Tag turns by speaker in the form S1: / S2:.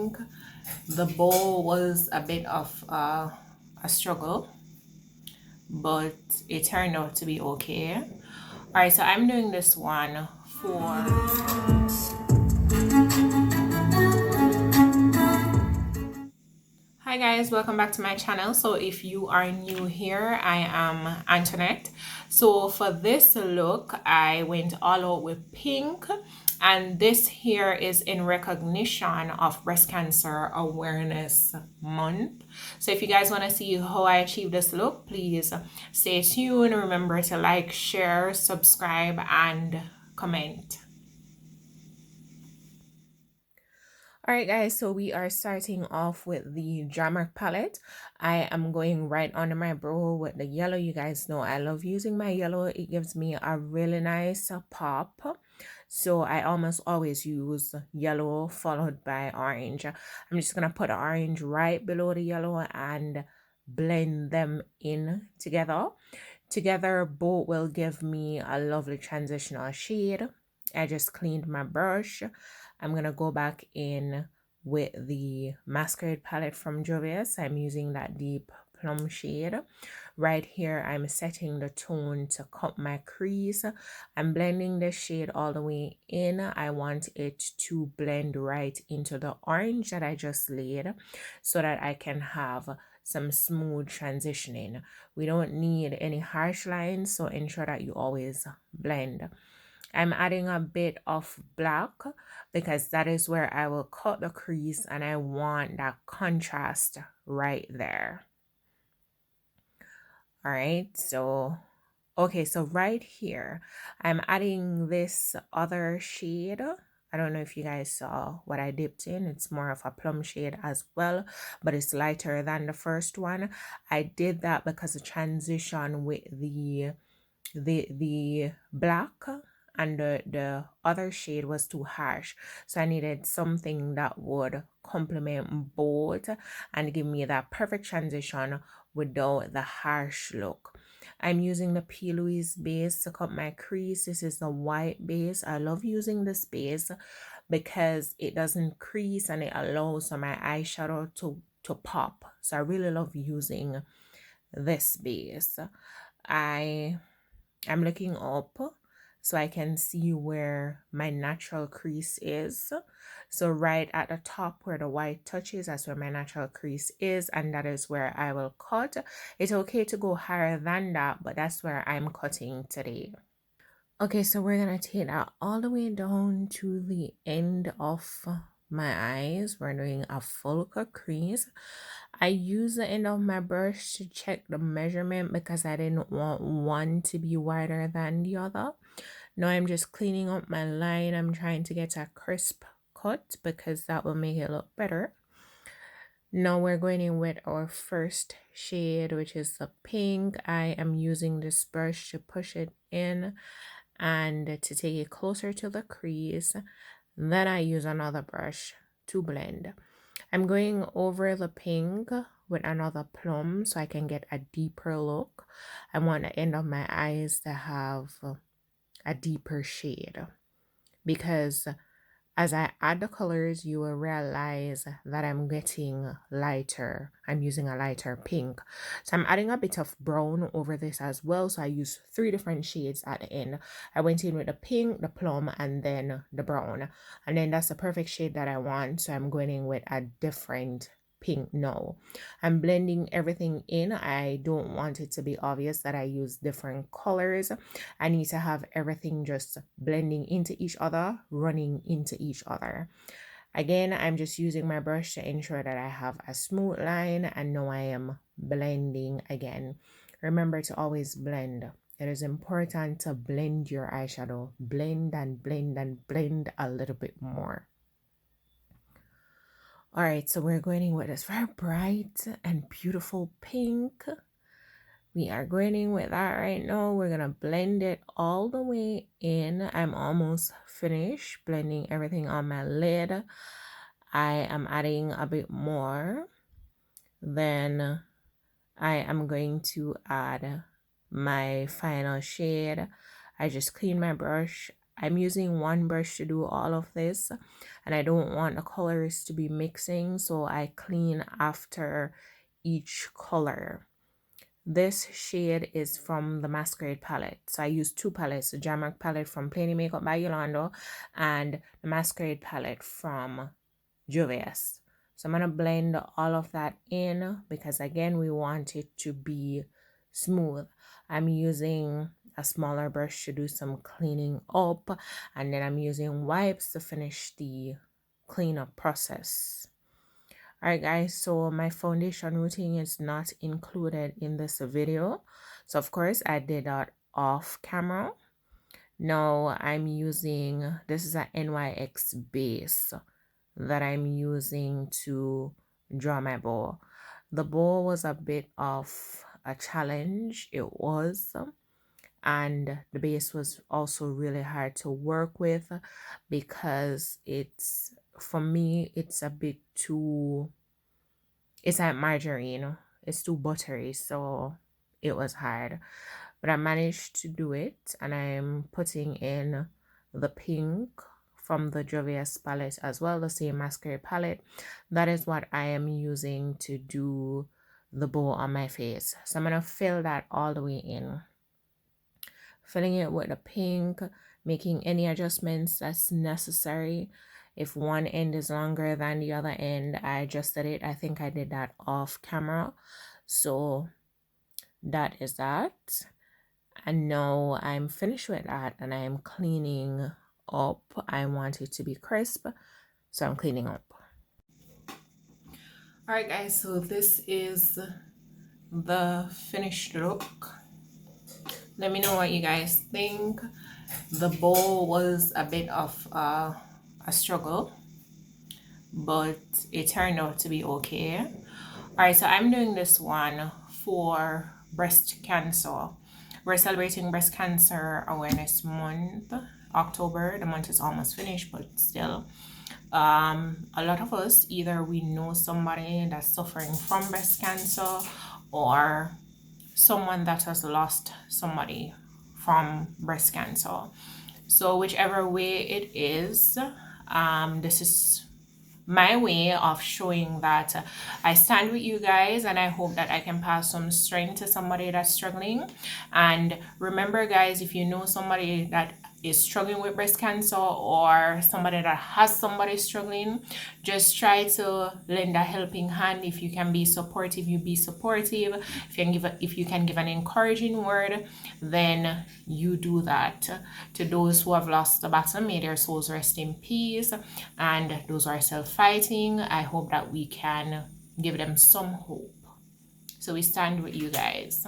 S1: pink. The bow was a bit of a struggle, but it turned out to be okay. All right, so I'm doing this one for... Hi guys, welcome back to my channel. So if you are new here, I am Antoinette. So for this look, I went all out with pink, and this here is in recognition of Breast Cancer Awareness Month. So if you guys want to see how I achieved this look, please stay tuned. Remember to like, share, subscribe, and comment. Alright guys, so we are starting off with the Drama palette. I am going right under my brow with the yellow. You guys know I love using my yellow. It gives me a really nice pop. So I almost always use yellow followed by orange. I'm just going to put the orange right below the yellow and blend them in together. Together, both will give me a lovely transitional shade. I just cleaned my brush. I'm going to go back in with the Masquerade palette from Jovius. I'm using that deep plum shade. Right here, I'm setting the tone to cut my crease. I'm blending the shade all the way in. I want it to blend right into the orange that I just laid so that I can have some smooth transitioning. We don't need any harsh lines, so ensure that you always blend. I'm adding a bit of black because that is where I will cut the crease, and I want that contrast right there. All right, so okay, so right here I'm adding this other shade. I don't know if you guys saw what I dipped in. It's more of a plum shade as well, but it's lighter than the first one. I did that because the transition with the black and the other shade was too harsh, so I needed something that would complement both and give me that perfect transition without the harsh look. I'm using the P. Louise base to cut my crease. This is the white base. I love using this base because it doesn't crease and it allows for my eyeshadow to pop. So I really love using this base. I'm looking up so I can see where my natural crease is. So right at the top where the white touches, that's where my natural crease is, and that is where I will cut. It's okay to go higher than that, but that's where I'm cutting today. Okay, so we're gonna take that all the way down to the end of my eyes. We're doing a full cut crease. I use the end of my brush to check the measurement because I didn't want one to be wider than the other. Now I'm just cleaning up my line. I'm trying to get a crisp cut because that will make it look better. Now we're going in with our first shade, which is the pink. I am using this brush to push it in and to take it closer to the crease. Then I use another brush to blend. I'm going over the pink with another plum so I can get a deeper look. I want the end of my eyes to have a deeper shade because as I add the colors, you will realize that I'm getting lighter. I'm using a lighter pink. So I'm adding a bit of brown over this as well. So I use 3 different shades at the end. I went in with the pink, the plum, and then the brown. And then that's the perfect shade that I want. So I'm going in with a different pink now. I'm blending everything in. I don't want it to be obvious that I use different colors. I need to have everything just blending into each other, running into each other. Again, I'm just using my brush to ensure that I have a smooth line, and now I am blending again. Remember to always blend. It is important to blend your eyeshadow. Blend and blend and blend a little bit more. All right, so we're going in with this very bright and beautiful pink. We are going in with that right now. We're going to blend it all the way in. I'm almost finished blending everything on my lid. I am adding a bit more. Then I am going to add my final shade. I just clean my brush I'm using one brush to do all of this, and I don't want the colors to be mixing, so I clean after each color. This shade is from the Masquerade palette. So I use two palettes, the Jamrock palette from Plainy Makeup by Yolando and the Masquerade palette from Juvia's. So I'm going to blend all of that in because again, we want it to be smooth. I'm using a smaller brush to do some cleaning up, and then I'm using wipes to finish the cleanup process. Alright guys, so my foundation routine is not included in this video. So of course I did that off camera. Now I'm using, this is an NYX base that I'm using to draw my bow. The bow was a bit of a challenge, it was. And the base was also really hard to work with because it's, for me, it's a bit too, it's like margarine, it's too buttery, so it was hard. But I managed to do it, and I'm putting in the pink from the Jovius palette as well, the same masquerade palette. That is what I am using to do the bow on my face. So I'm going to fill that all the way in. Filling it with the pink, making any adjustments that's necessary. If one end is longer than the other end, I adjusted it. I think I did that off camera. So that is that. And now I'm finished with that and I'm cleaning up. I want it to be crisp, so I'm cleaning up. Alright guys, so this is the finished look. Let me know what you guys think. The bow was a bit of a struggle, but it turned out to be okay. All right, so I'm doing this one for breast cancer. We're celebrating Breast Cancer Awareness Month, October. The month is almost finished, but still. A lot of us, either we know somebody that's suffering from breast cancer or someone that has lost somebody from breast cancer. So whichever way it is, this is my way of showing that I stand with you guys, and I hope that I can pass some strength to somebody that's struggling. And remember guys, if you know somebody that is struggling with breast cancer or somebody that has somebody struggling, just try to lend a helping hand. If you can be supportive, you be supportive. If you can give an encouraging word, then you do that. To those who have lost the battle, may their souls rest in peace, and those who are still fighting, I hope that we can give them some hope. So we stand with you guys.